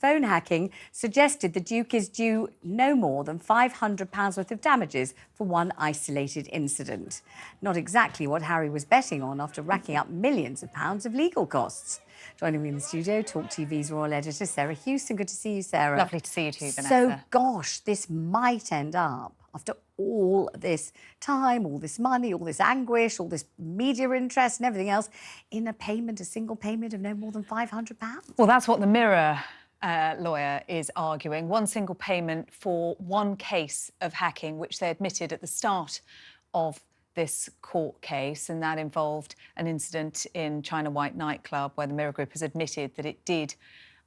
phone hacking suggested the Duke is due no more than £500 worth of damages for one isolated incident. Not exactly what Harry was betting on after racking up millions of pounds of legal costs. Joining me in the studio, TalkTV's royal editor, Sarah Houston. Good to see you, Sarah. Lovely to see you too, Vanessa. So, gosh, this might end up, after all this time, all this money, all this anguish, all this media interest and everything else, in a single payment of no more than £500. Well, that's what the Mirror lawyer is arguing. One single payment for one case of hacking, which they admitted at the start of this court case, and that involved an incident in China White nightclub where the Mirror Group has admitted that it did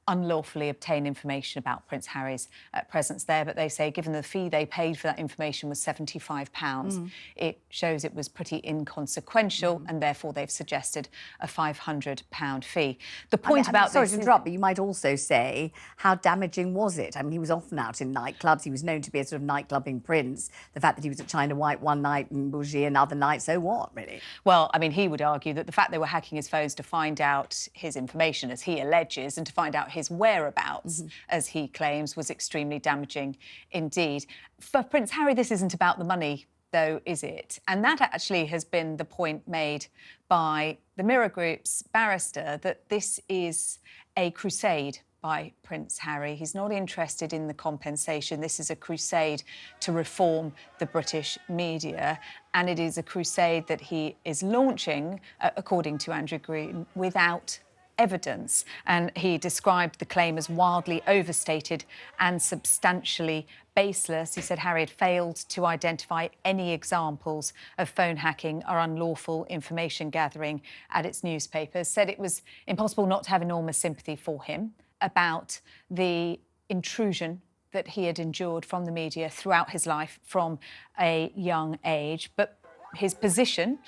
unlawfully obtain information about Prince Harry's presence there. But they say, given the fee they paid for that information was £75, it shows it was pretty inconsequential, and therefore they've suggested a £500 fee. The point about sorry to interrupt, but you might also say, how damaging was it? I mean, he was often out in nightclubs. He was known to be a sort of nightclubbing prince. The fact that he was at China White one night and Bougie another night, so what, really? Well, I mean, he would argue that the fact they were hacking his phones to find out his information, as he alleges, and to find out his whereabouts, as he claims, was extremely damaging indeed. For Prince Harry, this isn't about the money, though, is it? And that actually has been the point made by the Mirror Group's barrister, that this is a crusade by Prince Harry. He's not interested in the compensation. This is a crusade to reform the British media, and it is a crusade that he is launching, according to Andrew Green, without evidence. And he described the claim as wildly overstated and substantially baseless. He said Harry had failed to identify any examples of phone hacking or unlawful information gathering at its newspapers, said it was impossible not to have enormous sympathy for him about the intrusion that he had endured from the media throughout his life from a young age. But his position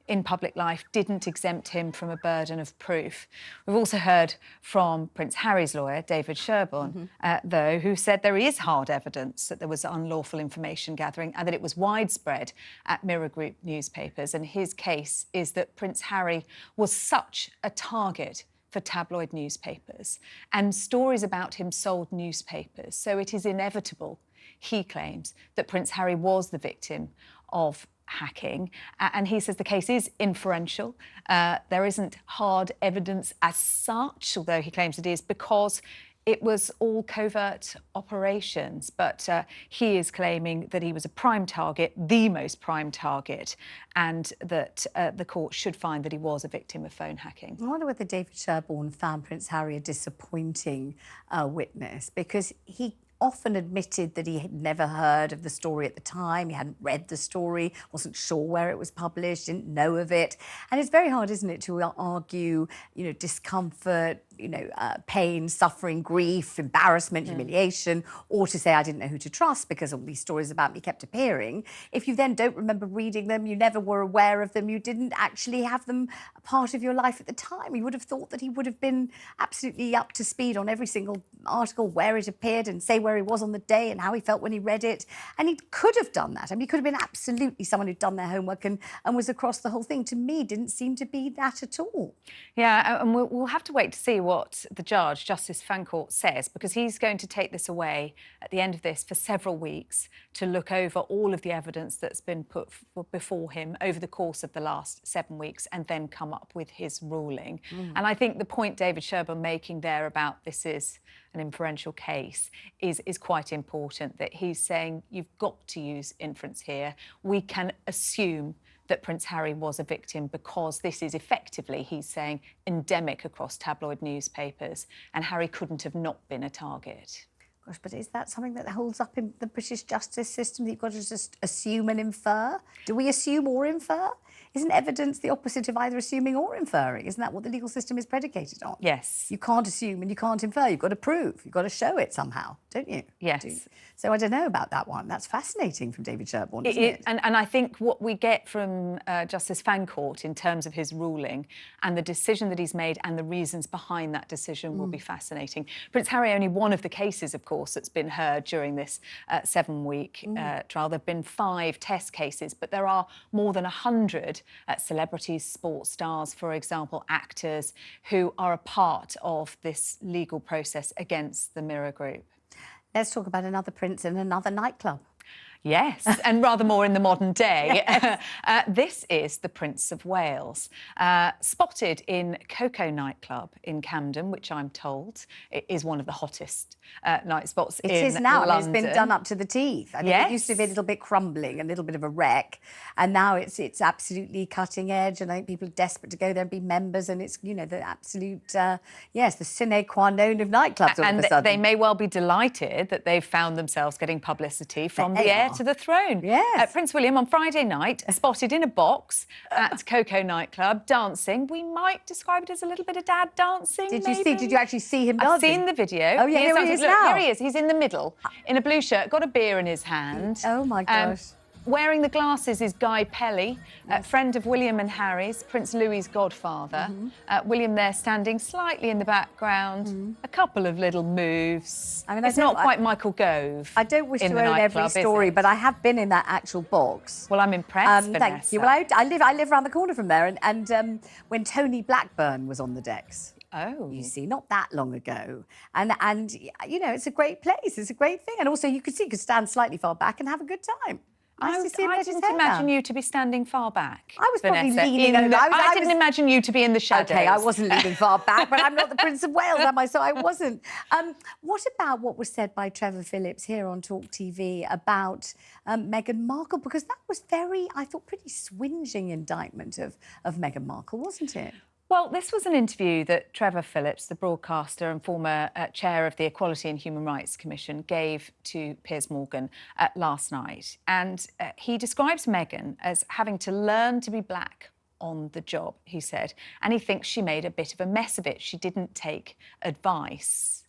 in public life didn't exempt him from a burden of proof. We've also heard from Prince Harry's lawyer, David Sherborne, though, who said there is hard evidence that there was unlawful information gathering and that it was widespread at Mirror Group newspapers. And his case is that Prince Harry was such a target for tabloid newspapers, and stories about him sold newspapers. So it is inevitable, he claims, that Prince Harry was the victim of hacking, and he says the case is inferential. There isn't hard evidence as such, although he claims it is, because it was all covert operations. But he is claiming that he was a prime target, the most prime target, and that the court should find that he was a victim of phone hacking. I wonder whether David Sherborne found Prince Harry a disappointing witness, because he often admitted that he had never heard of the story at the time. He hadn't read the story, wasn't sure where it was published, didn't know of it. And it's very hard, isn't it, to argue, discomfort, pain, suffering, grief, embarrassment, humiliation, or to say I didn't know who to trust because all these stories about me kept appearing. If you then don't remember reading them, you never were aware of them, you didn't actually have them a part of your life at the time, you would have thought that he would have been absolutely up to speed on every single article, where it appeared, and say where he was on the day and how he felt when he read it. And he could have done that. I mean, he could have been absolutely someone who'd done their homework and was across the whole thing. To me, didn't seem to be that at all. Yeah, and we'll have to wait to see what the judge, Justice Fancourt, says, because he's going to take this away at the end of this for several weeks to look over all of the evidence that's been put before him over the course of the last 7 weeks and then come up with his ruling. And I think the point David Sherborne making there about this is an inferential case is quite important, that he's saying you've got to use inference here. We can assume that Prince Harry was a victim because this is effectively, he's saying, endemic across tabloid newspapers, and Harry couldn't have not been a target. Gosh, but is that something that holds up in the British justice system, that you've got to just assume and infer? Do we assume or infer? Isn't evidence the opposite of either assuming or inferring? Isn't that what the legal system is predicated on? Yes. You can't assume and you can't infer. You've got to prove. You've got to show it somehow, don't you? Yes. So I don't know about that one. That's fascinating from David Sherborne, isn't it? And I think what we get from Justice Fancourt in terms of his ruling and the decision that he's made and the reasons behind that decision will be fascinating. Prince Harry, only one of the cases, of course, that's been heard during this 7-week trial. There have been 5 test cases, but there are more than 100 celebrities, sports stars, for example, actors, who are a part of this legal process against the Mirror Group. Let's talk about another prince in another nightclub. Yes, and rather more in the modern day. Yes. This is the Prince of Wales, spotted in Coco nightclub in Camden, which I'm told is one of the hottest night spots in London. It is now. I mean, it's been done up to the teeth. I mean, Yes. it used to be a little bit crumbling, a little bit of a wreck, and now it's absolutely cutting edge. And I think people are desperate to go there and be members, and it's, you know, the absolute the sine qua non of nightclubs. All and of a sudden. they may well be delighted that they've found themselves getting publicity from the heir to the throne. Yes. Prince William on Friday night spotted in a box at Coco nightclub dancing. We might describe it as a little bit of dad dancing. Did maybe? you actually see him I've dancing? seen the video. Oh yeah, here he is now. Here he is. He's in the middle, in a blue shirt, got a beer in his hand. Oh my gosh. Wearing the glasses is Guy Pelly, friend of William and Harry's, Prince Louis's godfather. William there standing slightly in the background. A couple of little moves. I mean, it's not quite Michael Gove. I don't wish in to the own every nightclub, story, is it? but I have been in that actual box. Well, I'm impressed, Vanessa. Thank you. Well, I live around the corner from there, and when Tony Blackburn was on the decks. Oh. You see, not that long ago. And you know, it's a great place. It's a great thing. And also, you could stand slightly far back and have a good time. Nice to see him I let his didn't hair imagine down. you to be standing far back. I was probably Vanessa, leaning over. I didn't imagine you to be in the shadows. OK, I wasn't leaning far back, but I'm not the Prince of Wales, am I? So I wasn't. What about what was said by Trevor Phillips here on TalkTV about Meghan Markle? Because that was I thought, pretty swingeing indictment of Meghan Markle, wasn't it? Well, this was an interview that Trevor Phillips, the broadcaster and former chair of the Equality and Human Rights Commission, gave to Piers Morgan last night. And he describes Meghan as having to learn to be black on the job, he said. And he thinks she made a bit of a mess of it. She didn't take advice.